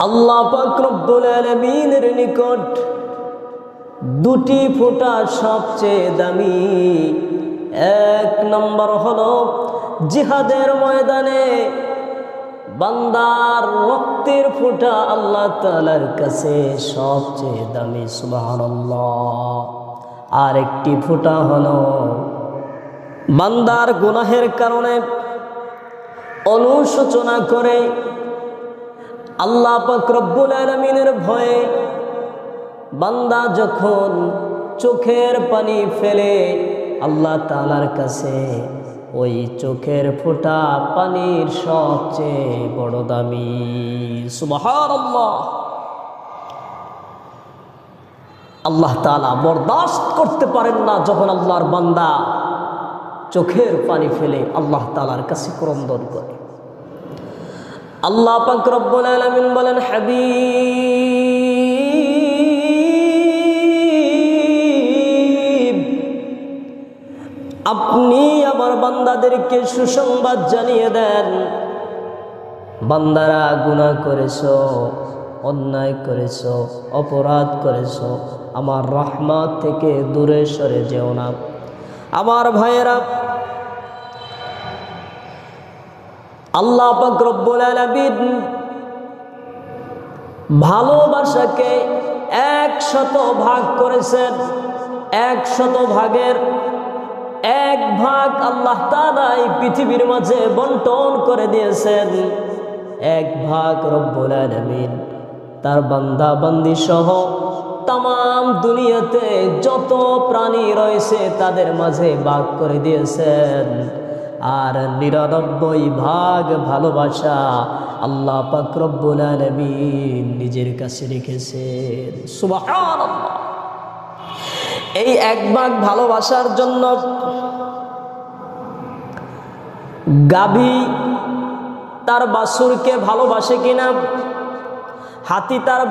আল্লাহ পাক রব্বুল আলামিনের নিকট দুটি ফোঁটা সবচেয়ে দামি। এক নম্বর হলো জিহাদের ময়দানে বান্দার রক্তের ফোঁটা আল্লাহ তাআলার কাছে সবচেয়ে দামি, সুবহানাল্লাহ। আর একটি ফোঁটা হলো বান্দার গুনাহের কারণে অনুশোচনা করে আল্লাহ পাক রব্বুল আলামিনের ভয়ে বান্দা যখন চোখের পানি ফেলে আল্লাহ তাআলার কাছে, ওই চোখের ফোঁটা পানির সবচেয়ে বড় দামি, সুবহানাল্লাহ। আল্লাহ তাআলা বরদাস্ত করতে পারেন না যখন আল্লাহর বান্দা চোখের পানি ফেলে আল্লাহ তাআলার কাছে ক্রন্দন করে। আল্লাহ পাক রব্বুল আলামিন বলেন, হাবিব আপনি আমার বান্দাদেরকে সুসংবাদ জানিয়ে দেন, বান্দারা গুনাহ করেছো, অন্যায় করেছো, অপরাধ করেছো, আমার রহমত থেকে দূরে সরে যেও না। আমার ভাইয়েরা, আল্লাহ পাক রব্বুল আলামিন ভালোবাসাকে 100 ভাগ করেছেন। 100 ভাগের 1 ভাগ আল্লাহ তাআলা এই পৃথিবীর মাঝে বন্টন করে দিয়েছেন। 1 ভাগ রব্বুল আলামিন তার বান্দা বান্দি সহ তাম দুনিয়াতে যত প্রাণী রয়েছে তাদের মাঝে ভাগ করে দিয়েছেন। আর 99 ভাগ ভালোবাসা আল্লাহ পাক রব্বুল আলামিন নিজের কাছে রেখেছেন, সুবহানাল্লাহ। এই 1 ভাগ ভালোবাসার জন্য গাভী তার বাছুরকে ভালোবাসে কিনা, হাতি তার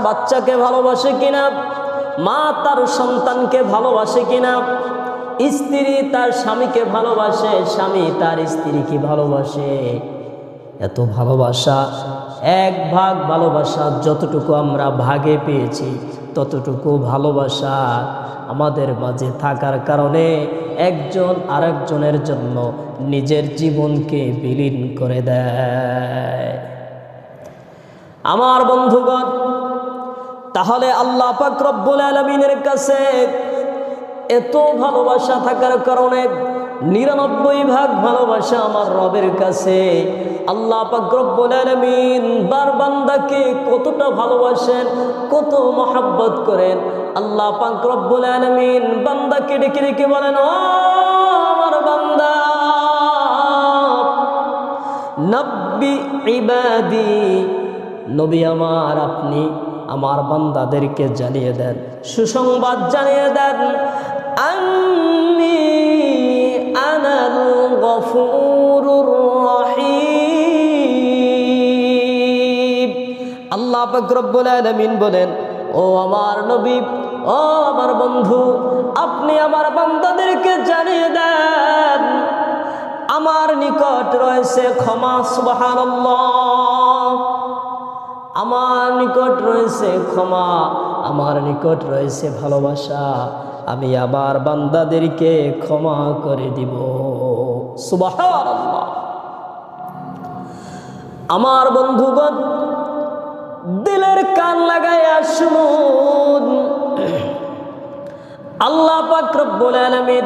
বাচ্চাকে ভালোবাসে কিনা, মা তার সন্তানকে ভালোবাসে কিনা, স্ত্রী তার স্বামীকে ভালোবাসে, স্বামী তার স্ত্রীকে ভালোবাসে। এত ভালোবাসা, 1 ভাগ ভালোবাসা যতটুকু আমরা ভাগে পেয়েছি ততটুকু ভালোবাসা আমাদের মাঝে থাকার কারণে একজন আরেকজনের জন্য নিজের জীবনকে বিলীন করে দেয়। আমার বন্ধুগণ, তাহলে আল্লাহ পাক রব্বুল আলামিনের কাছে এত ভালোবাসা থাকার কারণে 99 ভাগ ভালোবাসা আমার রবের কাছে। আল্লাহ পাক রব্বুল আলামিন বান্দাকে কতটা ভালোবাসেন, কত মহব্বত করেন। আল্লাহ পাক রব্বুল আলামিন বান্দাকে ডেকে ডেকে বলেন, ও আমার বান্দা, নব্বি ইবাদি, নবী আমার আপনি আমার বান্দাদেরকে জানিয়ে দেন, সুসংবাদ জানিয়ে দেন, আন্নী আনাল গফুরুর রহিম। আল্লাহ পাক রব্বুল আলামিন বলেন, ও আমার নবী, ও আমার বন্ধু, আপনি আমার বান্দাদেরকে জানিয়ে দেন আমার নিকট রয়েছে ক্ষমা, সুবহানাল্লাহ। আমার নিকট রয়েছে ক্ষমা, আমার নিকট রয়েছে ভালোবাসা, আমি আমার বান্দাদেরকে ক্ষমা করে দিব, সুবহানাল্লাহ। আমার বন্ধুগণ, দিলের কান লাগাইয়া শুনুন, আল্লাহ পাক রব্বুল আলামিন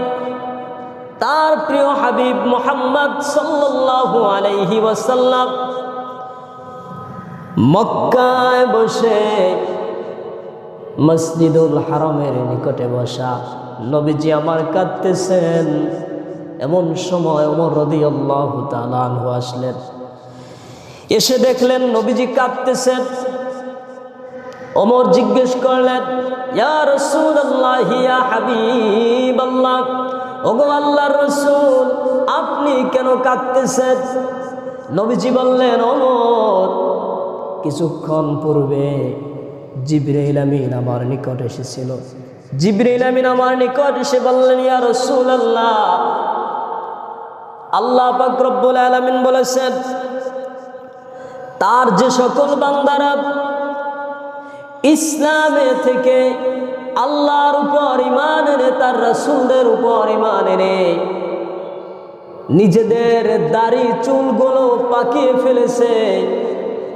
তার প্রিয় হাবিব মুহাম্মদ সাল্লাল্লাহু আলাইহি ওয়াসাল্লাম মক্কায় বসে মসজিদুল হারামের নিকটে বসা নবীজি আমার কাঁদতেছেন। এমন সময় ওমর রাদিয়াল্লাহু তাআলা আনহু আসলেন, এসে দেখলেন নবীজি কাঁদতেছেন। ওমর জিজ্ঞেস করলেন, ইয়া রাসূলুল্লাহ, ইয়া হাবিবাল্লাহ, ওগো আল্লাহর রাসূল, আপনি কেন কাঁদতেছেন? নবীজি বললেন, ওমর, কিছুক্ষণ পূর্বে জিবরাইল আমিন আমার নিকট এসেছিল। জিবরাইল আমিন আমার নিকট এসে বললেন, ইয়া রাসূলুল্লাহ, আল্লাহ পাক রব্বুল আলামিন বলেছেন তার যে সকল বান্দারা ইসলামে থেকে আল্লাহর উপর ঈমান এনে তার রাসূলের উপর ঈমান এনে নিজেদের দাড়ি চুলগুলো পাকিয়ে ফেলেছে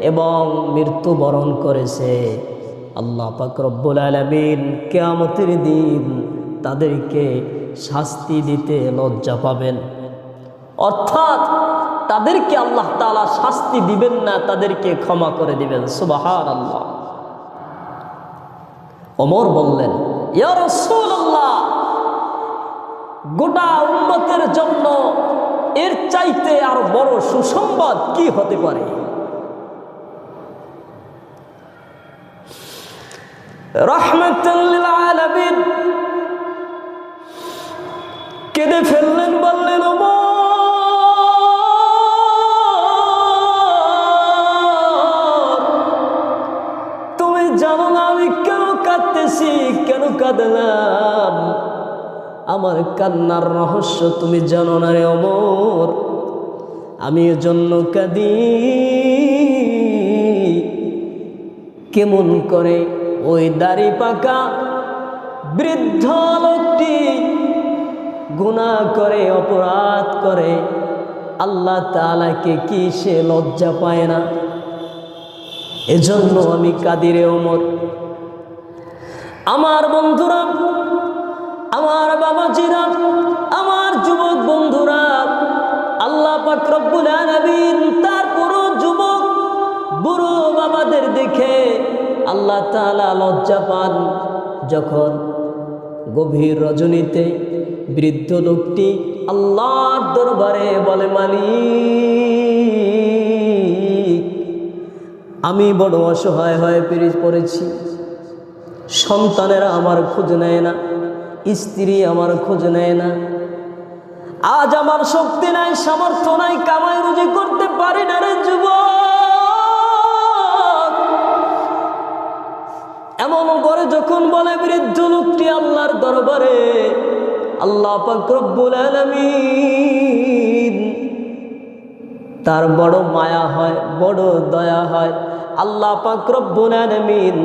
এবং মৃত্যুবরণ করেছে, আল্লাহ পাক রব্বুল আলামিন কিয়ামতের দিন তাদেরকে শাস্তি দিতে লজ্জা পাবেন। অর্থাৎ তাদেরকে আল্লাহ তাআলা শাস্তি দিবেন না, তাদেরকে ক্ষমা করে দিবেন। সুবহানাল্লাহ। ওমর বললেন, ইয়া রাসূলুল্লাহ, গোটা উম্মতের জন্য এর চাইতে আর বড় সুসংবাদ কি হতে পারে? রাহমাতাল লিল আলামিন কেঁদে ফেললেন, বললেন, ওমর, তুমি জানো না আমি কেন কাঁদতেছি, কেন কাঁদলাম? আমার কান্নার রহস্য তুমি জানো না রে ওমর। আমি এজন্য কাঁদি, কেমন করে ওই দাড়ি পাকা বৃদ্ধ লোকটি গুনাহ করে, অপরাধ করে, আল্লাহ তাআলাকে কি সে লজ্জা পায় না? এজন্য আমি কাঁদি রে ওমর। আমার বন্ধুরা, আমার বাবাজিরা, আমার যুবক বন্ধুরা, আল্লাহ পাক রব্বুল আলামিন তার পুরো যুবক বুড়ো বাবাদের দেখে আল্লাহ তাআলা লজ্জা পান। যখন গভীর রজনীতে বৃদ্ধ লোকটি আল্লাহর দরবারে বলে, মালিক, আমি বড় অসহায় হয়ে পড়েছি, সন্তানেরা আমার খোঁজ নেয় না, স্ত্রী আমার খোঁজ নেয় না, আজ আমার শক্তি নাই, সামর্থ্য নাই, কামাই রুজি করতে পারি না রে যুবক। এমন করে যখন বলে বৃদ্ধ লোকটি আল্লাহর দরবারে, আল্লাহ পাক রব্বুল আলামিন তার বড় মায়া হয়, বড় দয়া হয়। আল্লাহ পাক রব্বুল আলামিন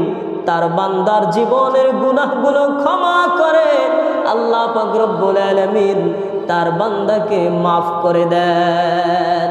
তার বান্দার জীবনের গুনাহগুলো ক্ষমা করে। আল্লাহ পাক রব্বুল আলামিন তার বান্দাকে মাফ করে দেয়।